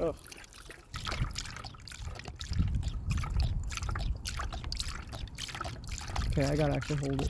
Ugh. Okay, I gotta actually hold it.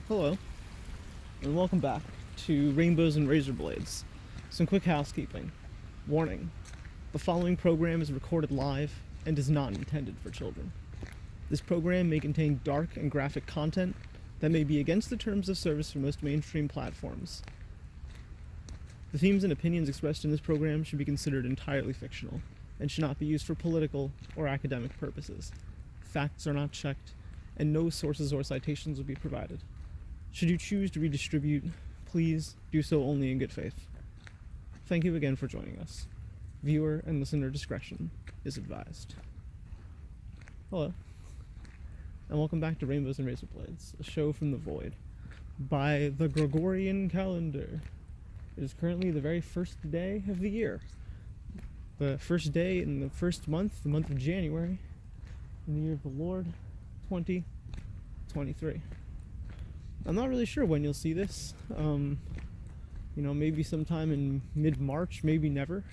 Hello, and welcome back to Rainbows and Razor Blades. Some quick housekeeping. Warning: the following program is recorded live and is not intended for children. This program may contain dark and graphic content that may be against the terms of service for most mainstream platforms. The themes and opinions expressed in this program should be considered entirely fictional and should not be used for political or academic purposes. Facts are not checked, and no sources or citations will be provided. Should you choose to redistribute, please do so only in good faith. Thank you again for joining us. Viewer and listener discretion is advised. Hello, and welcome back to Rainbows and Razor Blades, a show from the void, by the Gregorian calendar. It is currently the very first day of the year. The first day in the first month, the month of January, in the year of the Lord, 2023. I'm not really sure when you'll see this. Maybe sometime in mid-March, maybe never.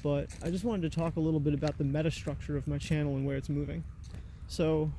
But I just wanted to talk a little bit about the meta structure of my channel and where it's moving. So,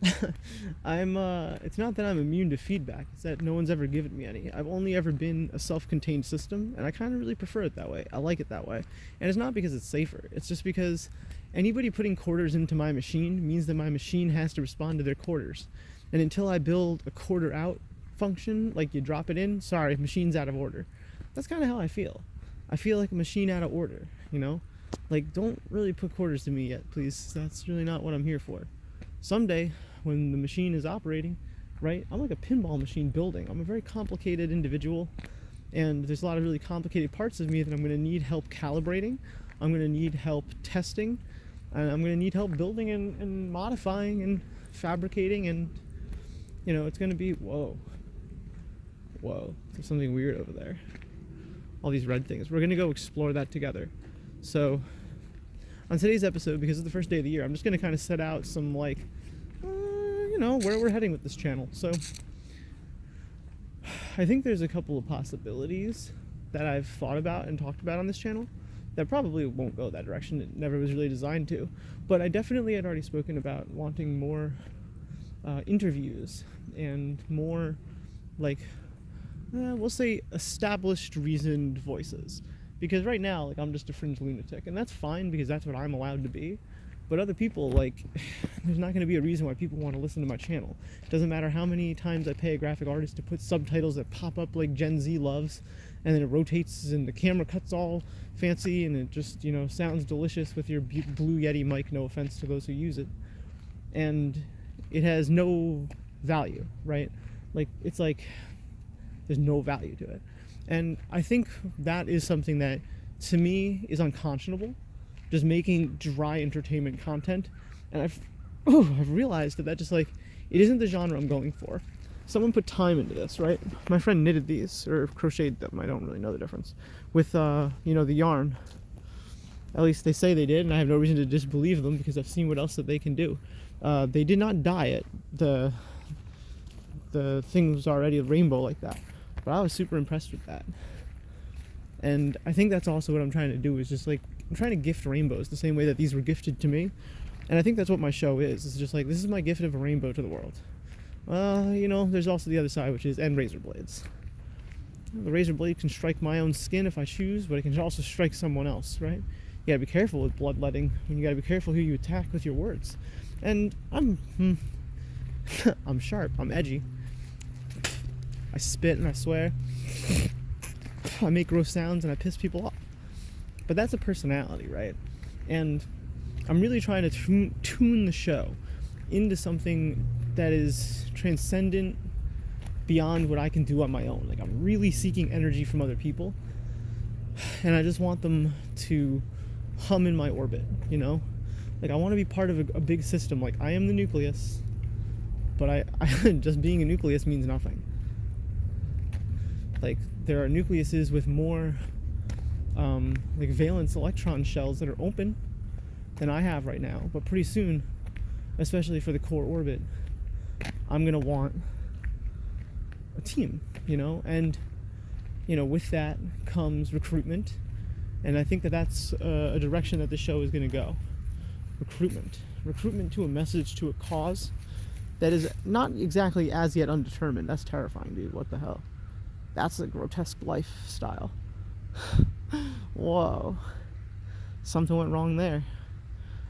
it's not that I'm immune to feedback, it's that no one's ever given me any. I've only ever been a self-contained system, and I kind of really prefer it that way. I like it that way. And it's not because it's safer, it's just because anybody putting quarters into my machine means that my machine has to respond to their quarters. And until I build a quarter out function, like you drop it in, sorry, machine's out of order. That's kind of how I feel. I feel like a machine out of order, you know? Like, don't really put quarters to me yet, please. That's really not what I'm here for. Someday, when the machine is operating, right, I'm like a pinball machine building. I'm a very complicated individual, and there's a lot of really complicated parts of me that I'm going to need help calibrating. I'm going to need help testing, and I'm going to need help building and modifying and fabricating, and it's going to be, whoa, there's something weird over there. All these red things. We're going to go explore that together. So, on today's episode, because it's the first day of the year, I'm just going to kind of set out some, where we're heading with this channel. So, I think there's a couple of possibilities that I've thought about and talked about on this channel that probably won't go that direction. It never was really designed to. But I definitely had already spoken about wanting more interviews and more, we'll say established, reasoned voices. Because right now, I'm just a fringe lunatic, and that's fine because that's what I'm allowed to be. But other people, there's not going to be a reason why people want to listen to my channel. It doesn't matter how many times I pay a graphic artist to put subtitles that pop up like Gen Z loves, and then it rotates and the camera cuts all fancy, and it just, sounds delicious with your Blue Yeti mic, no offense to those who use it. And it has no value, right? There's no value to it. And I think that is something that, to me, is unconscionable. Just making dry entertainment content. And I've realized that just, it isn't the genre I'm going for. Someone put time into this, right? My friend knitted these, or crocheted them, I don't really know the difference, with, the yarn. At least they say they did, and I have no reason to disbelieve them because I've seen what else that they can do. They did not dye it. The thing was already a rainbow like that. But I was super impressed with that. And I think that's also what I'm trying to do, is just I'm trying to gift rainbows the same way that these were gifted to me. And I think that's what my show is. It's just this is my gift of a rainbow to the world. There's also the other side, which is, and razor blades. The razor blade can strike my own skin if I choose, but it can also strike someone else, right? You gotta be careful with bloodletting, and you gotta be careful who you attack with your words. And I'm sharp, I'm edgy. I spit and I swear. I make gross sounds and I piss people off. But that's a personality, right? And I'm really trying to tune the show into something that is transcendent beyond what I can do on my own. I'm really seeking energy from other people. And I just want them to hum in my orbit, I want to be part of a big system. I am the nucleus, but I just being a nucleus means nothing. There are nucleuses with more valence electron shells that are open than I have right now. But pretty soon, especially for the core orbit, I'm going to want a team, and with that comes recruitment. And I think that that's a direction that the show is going to go. Recruitment to a message, to a cause, that is not exactly as yet undetermined. That's terrifying, dude. What the hell? That's a grotesque lifestyle. Whoa. Something went wrong there.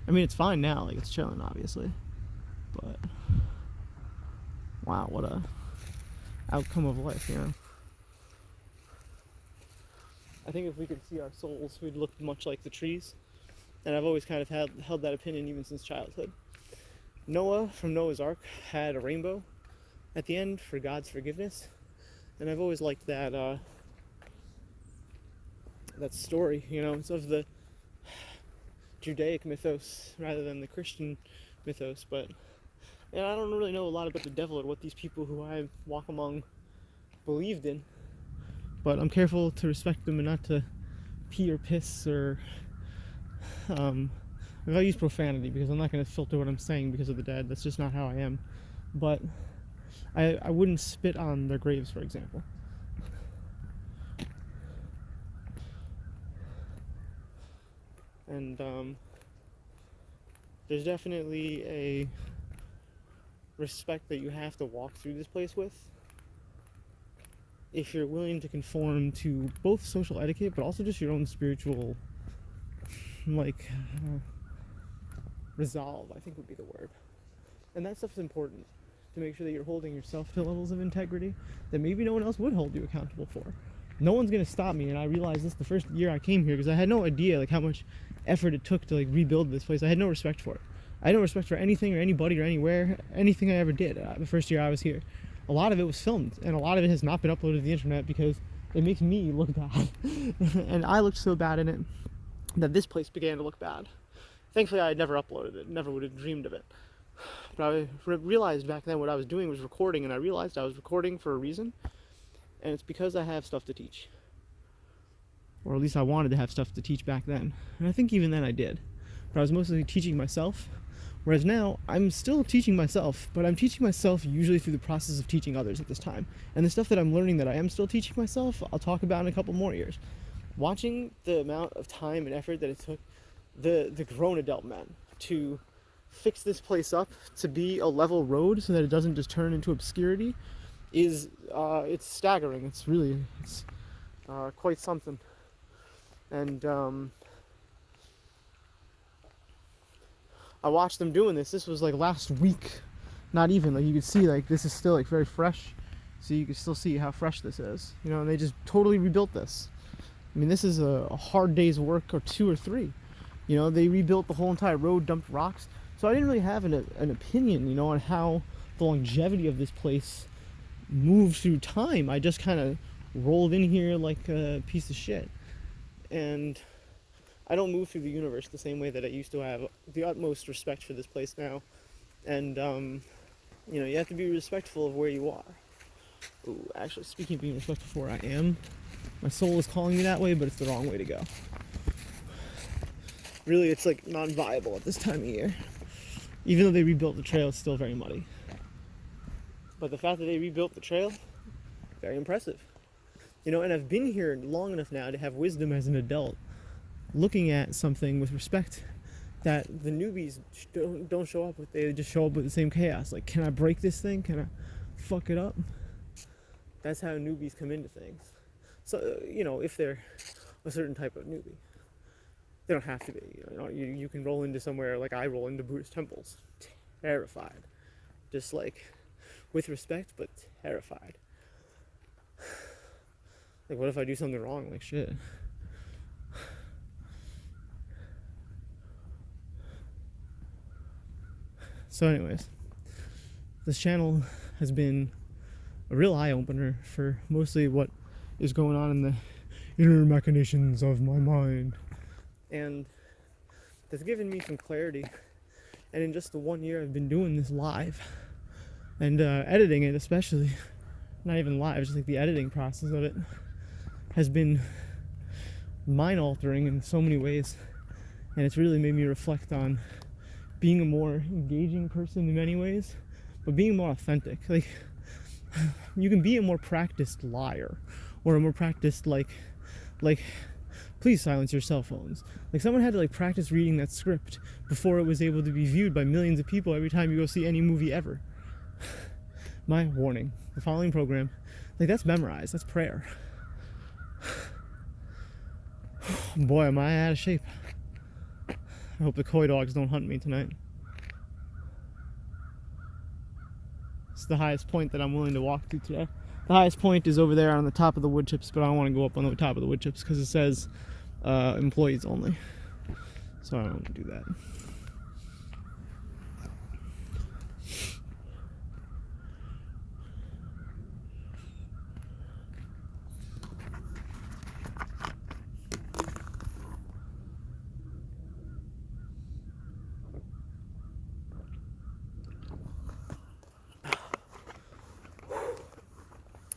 I mean, it's fine now. Like, it's chilling, obviously. But, wow, what a outcome of life, you know? I think if we could see our souls, we'd look much like the trees. And I've always kind of held that opinion even since childhood. Noah from Noah's Ark had a rainbow at the end for God's forgiveness. And I've always liked that that story, you know, it's of the Judaic mythos rather than the Christian mythos. But yeah, I don't really know a lot about the devil or what these people who I walk among believed in. But I'm careful to respect them and not to pee or piss or I use profanity because I'm not going to filter what I'm saying because of the dead. That's just not how I am. But I wouldn't spit on their graves, for example. And there's definitely a respect that you have to walk through this place with if you're willing to conform to both social etiquette but also just your own spiritual resolve, I think would be the word. And that stuff's important, to make sure that you're holding yourself to levels of integrity that maybe no one else would hold you accountable for. No one's gonna stop me, and I realized this the first year I came here because I had no idea like how much effort it took to like rebuild this place. I had no respect for it. I had no respect for anything or anybody or anywhere, anything I ever did the first year I was here. A lot of it was filmed, and a lot of it has not been uploaded to the internet because it makes me look bad. And I looked so bad in it that this place began to look bad. Thankfully, I had never uploaded it, never would have dreamed of it. But I realized back then what I was doing was recording, and I realized I was recording for a reason, and it's because I have stuff to teach. Or at least I wanted to have stuff to teach back then. And I think even then I did. But I was mostly teaching myself, whereas now I'm still teaching myself, but I'm teaching myself usually through the process of teaching others at this time. And the stuff that I'm learning that I am still teaching myself, I'll talk about in a couple more years. Watching the amount of time and effort that it took the grown adult men to fix this place up to be a level road so that it doesn't just turn into obscurity is it's staggering. It's quite something. And I watched them doing this. This was like last week. Not even, like you could see like this is still like very fresh, so you can still see how fresh this is, you know. And they just totally rebuilt this. I mean, this is a hard day's work, or 2 or 3. You know, they rebuilt the whole entire road, dumped rocks. So I didn't really have an opinion, you know, on how the longevity of this place moved through time. I just kind of rolled in here like a piece of shit. And I don't move through the universe the same way that I used to. Have the utmost respect for this place now. And, you know, you have to be respectful of where you are. Ooh, actually, speaking of being respectful for where I am, my soul is calling me that way, but it's the wrong way to go. Really, it's like non-viable at this time of year. Even though they rebuilt the trail, it's still very muddy. But the fact that they rebuilt the trail, very impressive. You know, and I've been here long enough now to have wisdom as an adult, looking at something with respect that the newbies don't show up with. They just show up with the same chaos. Like, can I break this thing? Can I fuck it up? That's how newbies come into things. So, you know, if they're a certain type of newbie. They don't have to be. You know, you can roll into somewhere like I roll into Buddhist temples. Terrified. Just like, with respect, but terrified. Like, what if I do something wrong? Like, shit. So anyways, this channel has been a real eye-opener for mostly what is going on in the inner machinations of my mind. And that's given me some clarity. And in just the 1 year I've been doing this live and editing it, especially, not even live, just like the editing process of it has been mind-altering in so many ways. And it's really made me reflect on being a more engaging person in many ways, but being more authentic. Like, you can be a more practiced liar, or a more practiced like please silence your cell phones. Like, someone had to like practice reading that script before it was able to be viewed by millions of people every time you go see any movie ever. My warning, the following program, like, that's memorized, that's prayer. Boy, am I out of shape. I hope the coy dogs don't hunt me tonight. It's the highest point that I'm willing to walk to today. The highest point is over there on the top of the wood chips, but I don't want to go up on the top of the wood chips because it says employees only. So I don't want to do that.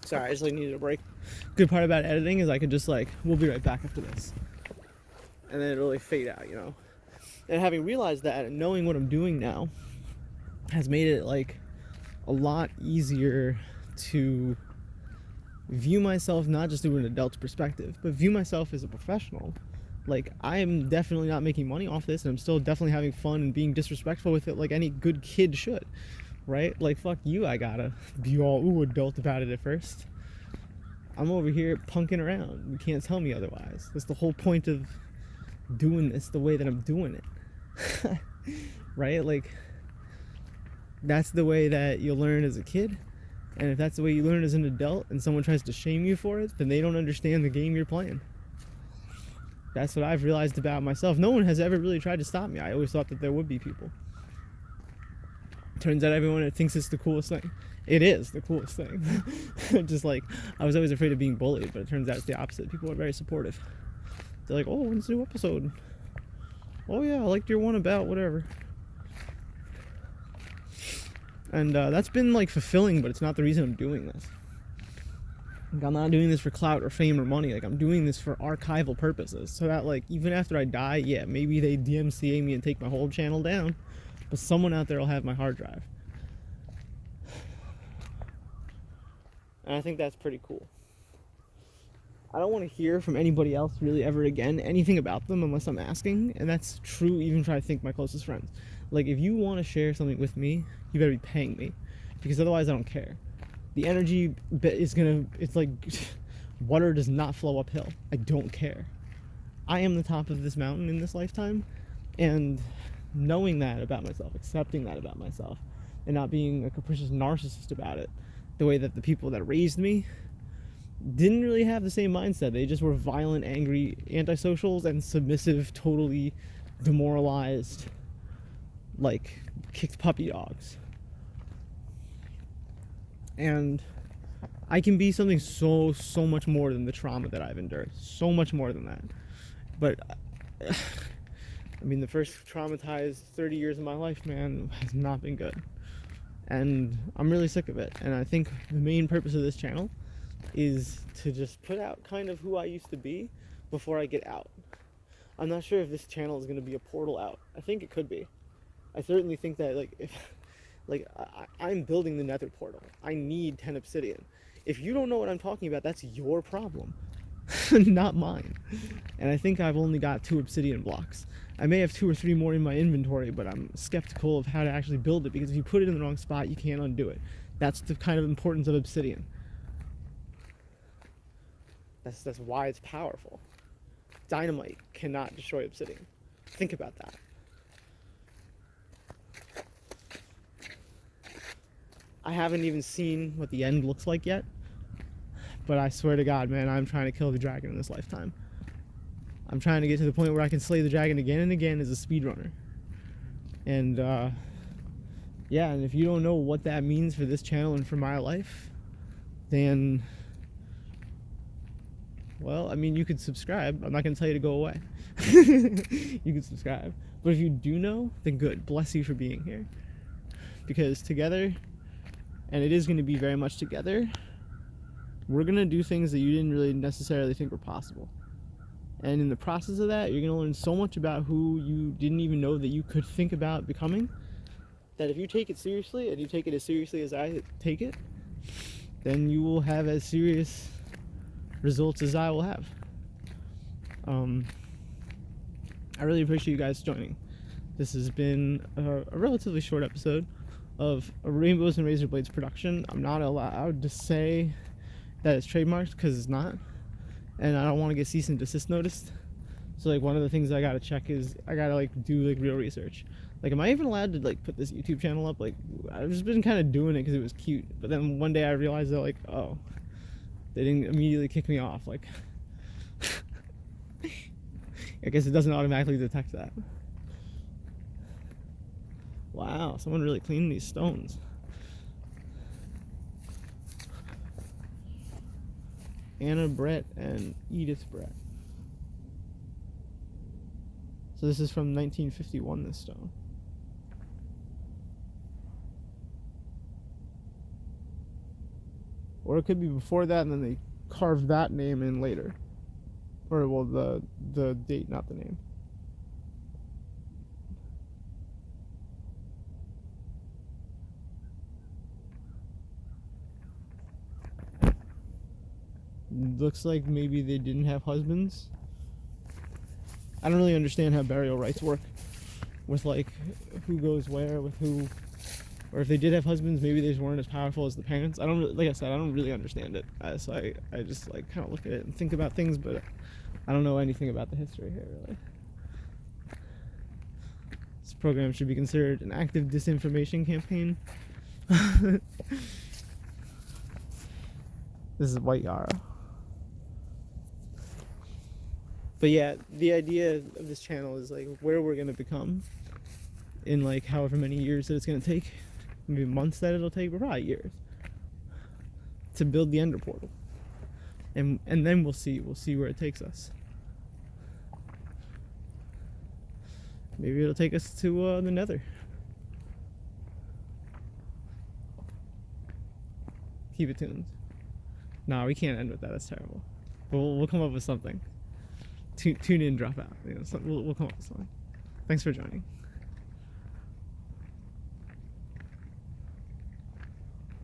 Sorry, I just needed a break. Good part about editing is I could just we'll be right back after this. And then it'll fade out, And having realized that and knowing what I'm doing now has made it a lot easier to view myself not just through an adult's perspective, but view myself as a professional. I'm definitely not making money off this, and I'm still definitely having fun and being disrespectful with it like any good kid should. Right? Fuck you, I gotta be all adult about it at first. I'm over here punking around. You can't tell me otherwise. That's the whole point of doing this the way that I'm doing it. Right? That's the way that you'll learn as a kid. And if that's the way you learn as an adult and someone tries to shame you for it, then they don't understand the game you're playing. That's what I've realized about myself. No one has ever really tried to stop me. I always thought that there would be people. Turns out everyone thinks it's the coolest thing. It is the coolest thing. Just I was always afraid of being bullied, but it turns out it's the opposite. People are very supportive. They're like, oh, when's the new episode? Oh yeah, I liked your one about whatever. And that's been fulfilling, but it's not the reason I'm doing this. I'm not doing this for clout or fame or money. I'm doing this for archival purposes. So that even after I die, yeah, maybe they DMCA me and take my whole channel down. But someone out there will have my hard drive. And I think that's pretty cool. I don't want to hear from anybody else really ever again anything about them unless I'm asking. And that's true even if I think my closest friends. If you want to share something with me, you better be paying me. Because otherwise I don't care. The energy is it's like water does not flow uphill. I don't care. I am the top of this mountain in this lifetime. And knowing that about myself, accepting that about myself, and not being a capricious narcissist about it, the way that the people that raised me didn't really have the same mindset. They just were violent, angry antisocials and submissive, totally demoralized, kicked puppy dogs. And I can be something so much more than the trauma that I've endured. So much more than that. But the first traumatized 30 years of my life, man, has not been good. And I'm really sick of it. And I think the main purpose of this channel is to just put out kind of who I used to be before I get out. I'm not sure if this channel is going to be a portal out. I think it could be. I certainly think that, I'm building the nether portal. I need 10 obsidian. If you don't know what I'm talking about, that's your problem. Not mine. And I think I've only got 2 obsidian blocks. I may have 2 or 3 more in my inventory, but I'm skeptical of how to actually build it, because if you put it in the wrong spot, you can't undo it. That's the kind of importance of obsidian. That's why it's powerful. Dynamite cannot destroy obsidian. Think about that. I haven't even seen what the end looks like yet, but I swear to God, man, I'm trying to kill the dragon in this lifetime. I'm trying to get to the point where I can slay the dragon again and again as a speedrunner. And, yeah, and if you don't know what that means for this channel and for my life, then, well, you could subscribe. I'm not going to tell you to go away. You can subscribe. But if you do know, then good. Bless you for being here. Because together, and it is going to be very much together, we're going to do things that you didn't really necessarily think were possible. And in the process of that, you're going to learn so much about who you didn't even know that you could think about becoming, that if you take it seriously, and you take it as seriously as I take it, then you will have as serious results as I will have. I really appreciate you guys joining. This has been a relatively short episode, of a Rainbows and Razor Blades production. I'm not allowed to say that it's trademarked because it's not, and I don't want to get cease and desist noticed. So like one of the things I gotta check is I gotta like do like real research. Like, am I even allowed to like put this YouTube channel up? Like, I've just been kind of doing it because it was cute, but then one day I realized that like, oh, they didn't immediately kick me off. Like, I guess it doesn't automatically detect that. Wow, someone really cleaned these stones. Anna Brett and Edith Brett. So this is from 1951, this stone. Or it could be before that and then they carved that name in later. Or, well, the date, not the name. Looks like maybe they didn't have husbands. I don't really understand how burial rites work with like who goes where with who, or if they did have husbands, maybe they just weren't as powerful as the parents. I don't really, like I said, I don't really understand it. So I just like kind of look at it and think about things, but I don't know anything about the history here really. This program should be considered an active disinformation campaign. This is White Yarrow. But yeah, the idea of this channel is like where we're gonna become in like however many years that it's gonna take, maybe months that it'll take, but probably years, to build the Ender Portal, and then we'll see where it takes us. Maybe it'll take us to the Nether. Keep it tuned. Nah, we can't end with that. That's terrible. But we'll come up with something. Tune in, drop out. You know, we'll come up with something. Thanks for joining.